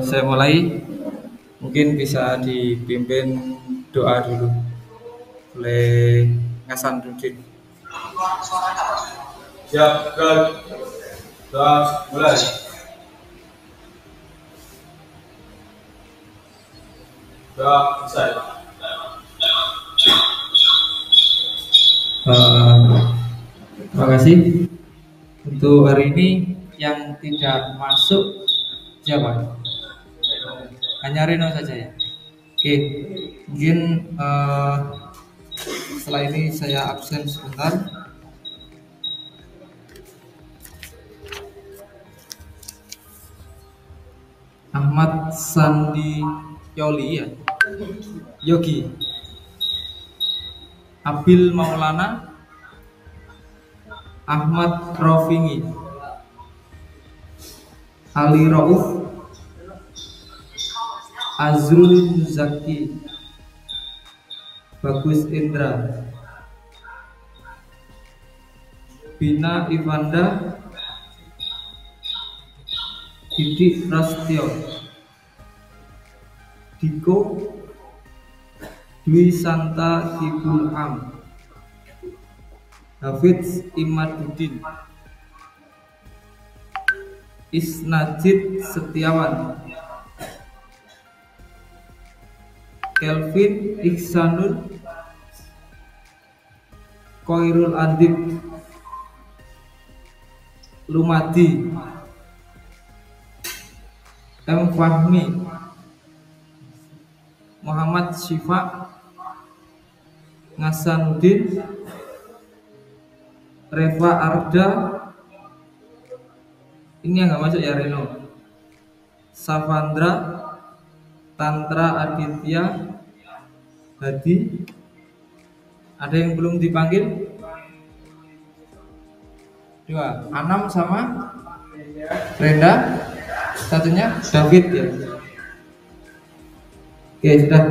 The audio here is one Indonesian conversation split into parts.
Saya mulai, mungkin bisa dipimpin doa dulu oleh Hasanuddin. Siap, doa mulai. Doa selesai. Terima kasih. Untuk hari ini yang tidak masuk siapa? Hanya Reno saja ya. Oke, mungkin setelah ini saya absen sebentar. Ahmad Sandi Yoli ya. Yogi. Abil Maulana. Ahmad Rofingi. Ali Rauf. Azrul Zaki. Bagus Indra. Bina Ivanda. Didi Prastyo. Diko Dwi Santa Kibul Am. Hafiz Imaduddin. Isnajid Setiawan. Kelvin Iksanul. Koirul Andip. Lumadi. M. Fahmi. Muhammad Syifa. Hasanuddin. Reva Arda. Ini yang nggak masuk ya, Reno. Savandra. Tantra Aditya. Hadi. Ada yang belum dipanggil? Dua. Anam sama Renda. Satunya David ya. Oke, sudah.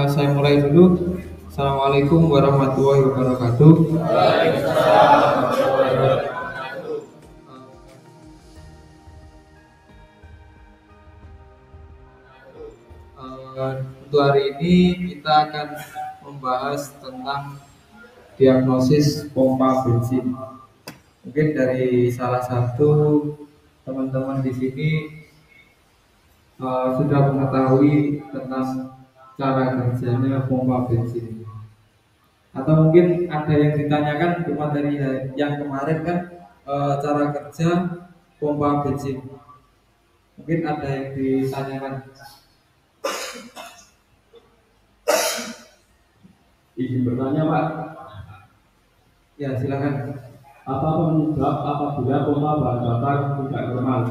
Saya mulai dulu. Assalamualaikum warahmatullahi wabarakatuh. Untuk hari ini kita akan membahas tentang diagnosis pompa bensin. Mungkin dari salah satu teman-teman di sini sudah mengetahui tentang cara kerjanya pompa bensin. Atau mungkin ada yang ditanyakan di materi yang kemarin kan, cara kerja pompa bensin. Mungkin ada yang ditanyakan. Izin bertanya, Pak. Ya, silakan. Apa penyebab apabila pompa bahan bakar tidak normal?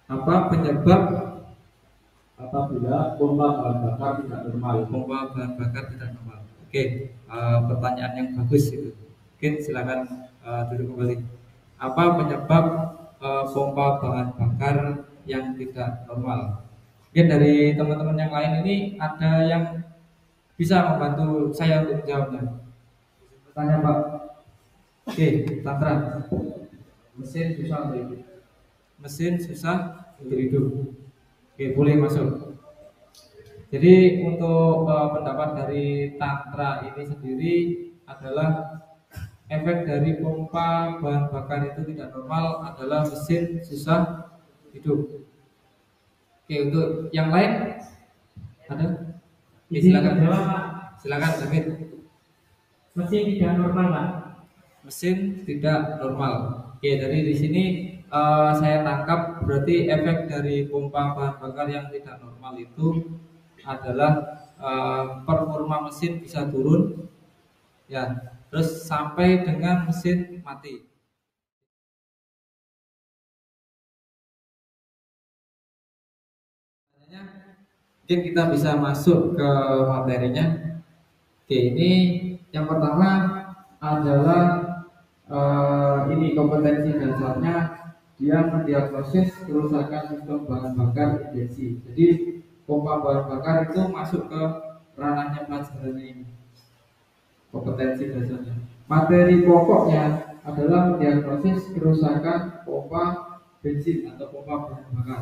Apa penyebab apabila pompa bahan bakar tidak normal? Pompa bahan bakar tidak normal. Oke, pertanyaan yang bagus itu. Mungkin silakan duduk kembali. Apa penyebab pompa bahan bakar yang tidak normal? Mungkin dari teman-teman yang lain ini ada yang bisa membantu saya untuk menjawabnya. Tanya Pak. Oke, Tantra. Mesin susah untuk hidup. Mesin susah untuk hidup. Oke, boleh masuk. Jadi untuk pendapat dari Tantra ini sendiri adalah efek dari pompa bahan bakar itu tidak normal adalah mesin susah hidup. Oke, untuk yang lain ada? Oke, silakan. Silakan David. Mesin tidak normal, Pak. Mesin tidak normal. Oke, dari di sini saya tangkap berarti efek dari pompa bahan bakar yang tidak normal itu adalah performa mesin bisa turun, ya, terus sampai dengan mesin mati. Mungkin kita bisa masuk ke materinya. Oke, ini yang pertama adalah ini kompetensi dasarnya, dia mendiagnosis kerusakan sistem bahan bakar IBC. Jadi pompa bahan bakar itu masuk ke ranahnya pelajaran ini. Kompetensi dasarnya. Materi pokoknya adalah mendiagnosis kerusakan pompa bensin atau pompa bahan bakar.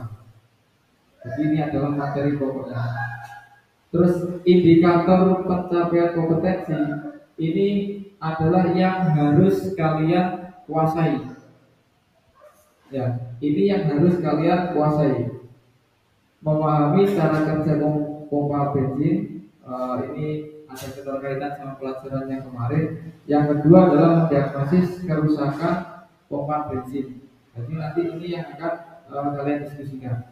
Jadi ini adalah materi pokoknya. Terus indikator pencapaian kompetensi ini adalah yang harus kalian kuasai. Ya, ini yang harus kalian kuasai. Memahami cara kerja pompa bensin, ini ada keterkaitan sama pelajaran yang kemarin. Yang kedua adalah mendiagnosis kerusakan pompa bensin. Jadi nanti ini yang akan kalian diskusikan.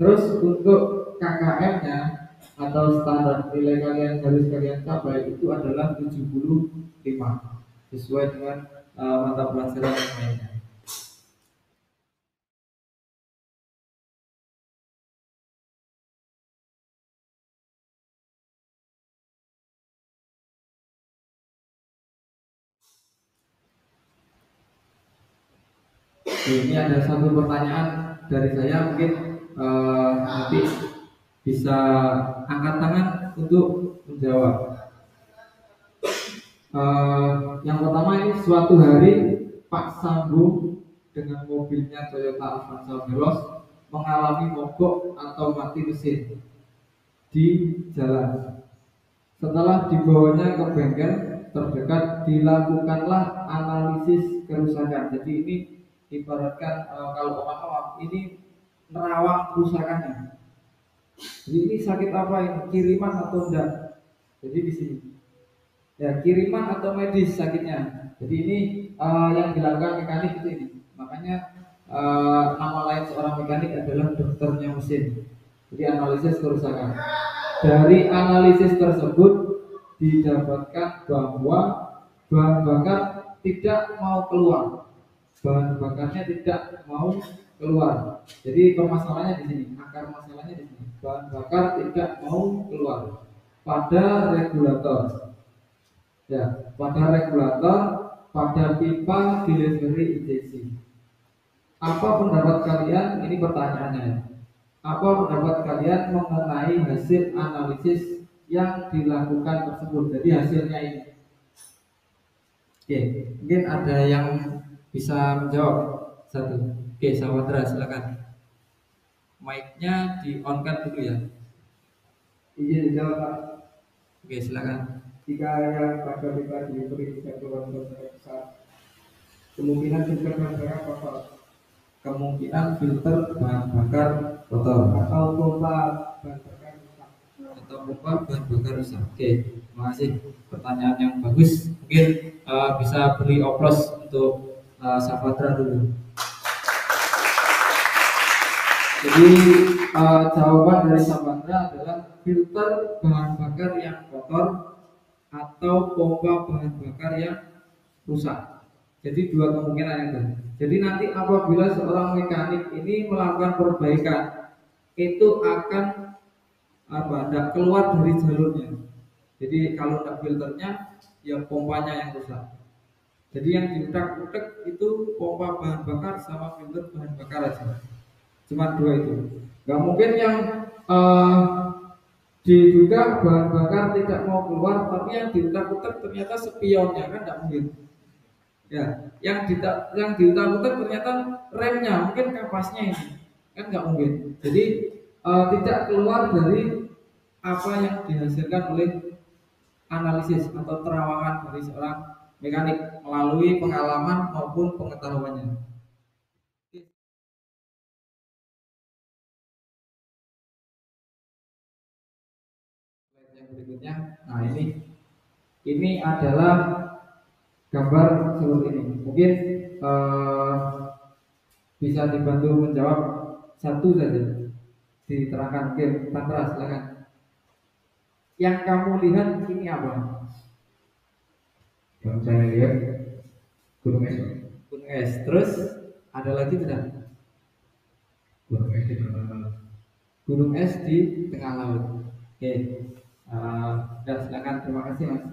Terus untuk KKM-nya atau standar nilai kalian harus kalian capai itu adalah 75 sesuai dengan mata pelajaran yang lainnya. Ini ada satu pertanyaan dari saya, mungkin nanti bisa angkat tangan untuk menjawab. Yang pertama, ini suatu hari Pak Sambu dengan mobilnya Toyota Avanza Veloz mengalami mogok atau mati mesin di jalan. Setelah dibawanya ke bengkel terdekat, dilakukanlah analisis kerusakan. Jadi ini ibaratkan kalau awam ini nerawang kerusakannya. Jadi ini sakit apa ini? Kiriman atau enggak? Jadi di sini. Ya, kiriman atau medis sakitnya. Jadi ini yang dilakukan mekanik itu ini. Makanya nama lain seorang mekanik adalah dokternya mesin. Jadi analisis kerusakan. Dari analisis tersebut didapatkan bahwa bahan bakar tidak mau keluar. Bahan bakarnya tidak mau keluar. Jadi permasalahannya di sini, akar masalahnya di sini. Bahan bakar tidak mau keluar pada regulator. Ya, pada regulator, pada pipa delivery injeksi. Apa pendapat kalian? Ini pertanyaannya. Apa pendapat kalian mengenai hasil analisis yang dilakukan tersebut? Jadi hasilnya ini. Oke, mungkin ada yang bisa menjawab satu. Oke, Sawadra silakan. Mic-nya di-on-kan dulu ya. Izin dijawab Pak. Oke, silakan. Jika yang pada pipa delivery tidak keluar besar, kemungkinan filter bahan bakar kotor Kemungkinan filter bahan bakar kotor atau pompa bahan bakar rusak. atau pompa bahan bakar rusak. Oke, terima kasih. Pertanyaan yang bagus. Mungkin bisa beri oplos untuk Sawadra dulu. Jadi jawaban dari Sawadra adalah filter bahan bakar yang kotor atau pompa bahan bakar yang rusak. Jadi dua kemungkinan itu. Jadi nanti apabila seorang mekanik ini melakukan perbaikan, itu akan tidak keluar dari jalurnya. Jadi kalau tidak filternya, ya pompanya yang rusak. Jadi yang diutak-utak itu pompa bahan bakar sama filter bahan bakar aja. Cuma dua itu. Gak mungkin yang diduga bahan bakar tidak mau keluar, tapi yang diutak-utak ternyata spionnya, kan tidak mungkin. Ya, yang diutak-utak ternyata remnya, mungkin kapasnya ini, kan nggak mungkin. Jadi tidak keluar dari apa yang dihasilkan oleh analisis atau terawangan dari seorang mekanik melalui pengalaman maupun pengetahuannya. Yang berikutnya, nah ini adalah gambar seperti ini. Mungkin bisa dibantu menjawab satu saja, diterangkan. Oke, Tantra silakan. Yang kamu lihat ini apa? Yang saya lihat gunung es. Gunung es. Terus ada lagi tidak? Gunung es di tengah laut. Gunung es di tengah laut. Oke, dan silakan, terima kasih Mas.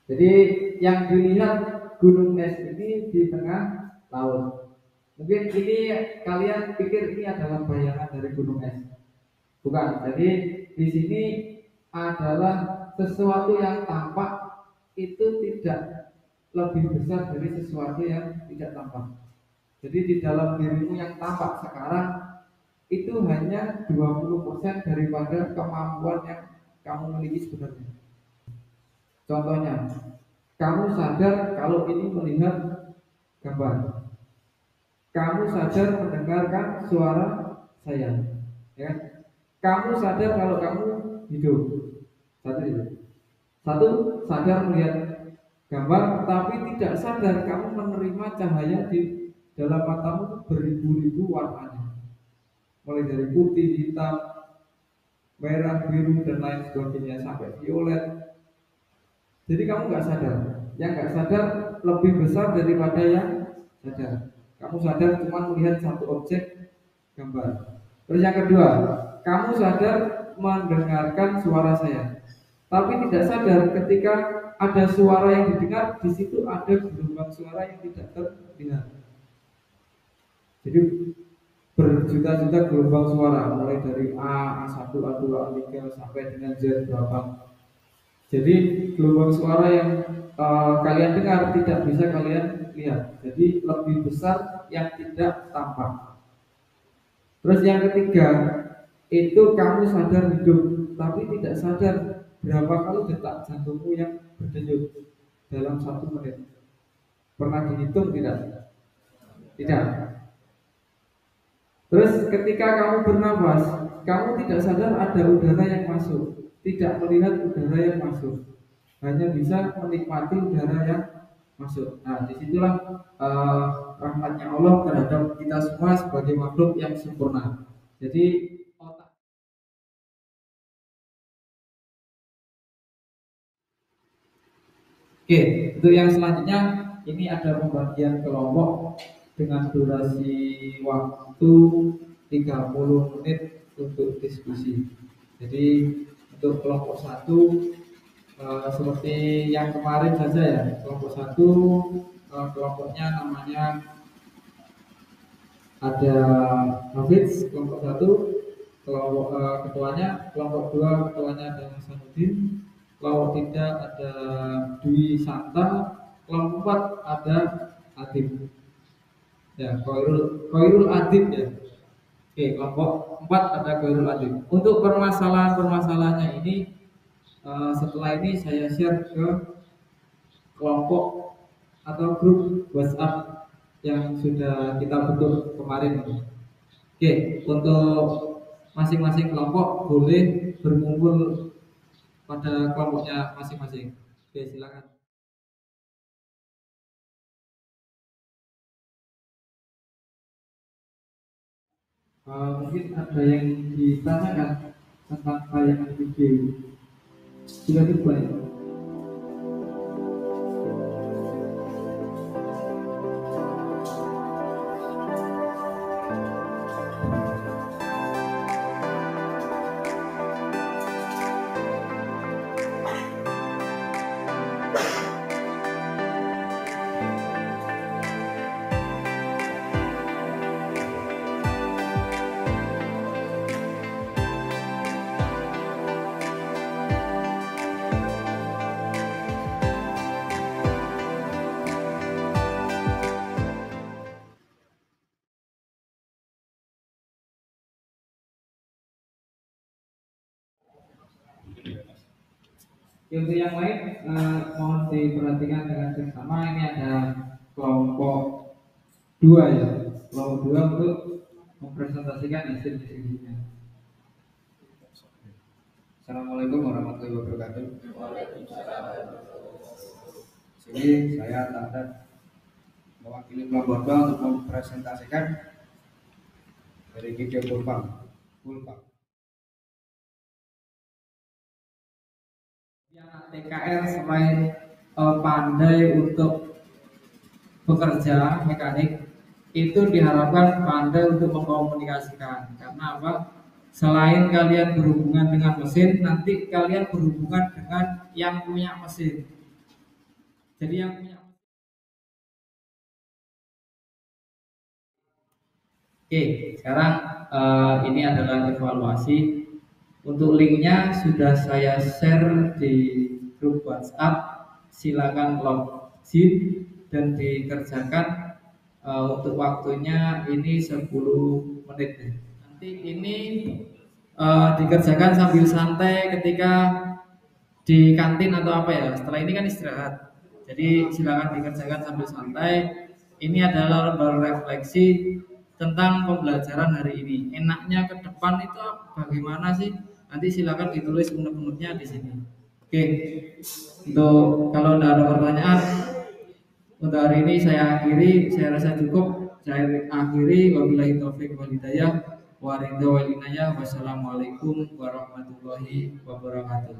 Jadi yang dilihat gunung es ini di tengah laut. Mungkin ini kalian pikir ini adalah bayangan dari gunung es. Bukan. Jadi di sini adalah sesuatu yang tampak itu tidak lebih besar dari sesuatu yang tidak tampak. Jadi di dalam dirimu yang tampak sekarang itu hanya 20% daripada kemampuan yang kamu miliki sebenarnya. Contohnya, kamu sadar kalau ini melihat gambar. Kamu sadar mendengarkan suara saya, ya. Kamu sadar kalau kamu hidup. Satu itu. Satu, sadar melihat gambar, tapi tidak sadar kamu menerima cahaya di dalam matamu beribu-ribu warnanya, mulai dari putih, hitam, merah, biru, dan lain sebagainya sampai violet. Jadi kamu nggak sadar. Yang nggak sadar lebih besar daripada yang sadar. Kamu sadar cuma melihat satu objek gambar. Terus yang kedua, kamu sadar mendengarkan suara saya, tapi tidak sadar ketika ada suara yang didengar, di situ ada gelombang suara yang tidak terlihat. Jadi berjuta-juta gelombang suara mulai dari A, A1, A2, A3 sampai dengan Z berapa. Jadi gelombang suara yang kalian dengar tidak bisa kalian lihat. Jadi lebih besar yang tidak tampak. Terus yang ketiga, itu kamu sadar hidup, tapi tidak sadar berapa kali detak jantungmu yang berdenyut dalam 1 menit. Pernah dihitung tidak? Tidak. Terus ketika kamu bernapas, kamu tidak sadar ada udara yang masuk, tidak melihat udara yang masuk, hanya bisa menikmati udara yang masuk. Nah, disitulah rahmatnya Allah terhadap kita semua sebagai makhluk yang sempurna. Jadi otak. Oke, untuk yang selanjutnya ini ada pembagian kelompok dengan durasi waktu 30 menit untuk diskusi. Jadi untuk kelompok 1 seperti yang kemarin saja ya, kelompok 1 kelompoknya namanya ada Hafiz, kelompok 1 kelompok ketuanya, kelompok 2 ketuanya ada Hasanuddin, kelompok 3 ada Dwi Santa, kelompok 4 ada Adib. Ya, Khairul Adib ya. Oke, kelompok 4 ada Khairul Adib. Untuk permasalahan-permasalahannya ini setelah ini saya share ke kelompok atau grup WhatsApp yang sudah kita bentuk kemarin. Oke, untuk masing-masing kelompok boleh berkumpul pada kelompoknya masing-masing. Oke, silakan. Mungkin ada yang ditanyakan tentang tayangan video. Sudah dibuat ya? Untuk yang lain mohon diperhatikan dengan seksama. Ini ada kelompok 2 ya, kelompok 2 untuk mempresentasikan hasil diskusinya. Assalamualaikum warahmatullahi wabarakatuh. Sini saya Tanda mewakili kelompok 2 untuk mempresentasikan dari video Pulpang. TKR selain pandai untuk bekerja mekanik, itu diharapkan pandai untuk mengkomunikasikan. Karena apa? Selain kalian berhubungan dengan mesin, nanti kalian berhubungan dengan yang punya mesin. Jadi yang punya. Oke, sekarang ini adalah evaluasi. Untuk linknya sudah saya share di grup WhatsApp. Silakan izin dan dikerjakan untuk waktunya ini 10 menit. Nanti ini dikerjakan sambil santai ketika di kantin atau apa ya. Setelah ini kan istirahat. Jadi silakan dikerjakan sambil santai. Ini adalah lembar refleksi tentang pembelajaran hari ini. Enaknya ke depan itu bagaimana sih? Nanti silakan ditulis unek-uneknya di sini. Oke. Untuk kalau tidak ada pertanyaan untuk hari ini saya akhiri. Saya rasa cukup. Saya akhiri. Wabillahi taufiq wal hidayah. Wassalamualaikum warahmatullahi wabarakatuh.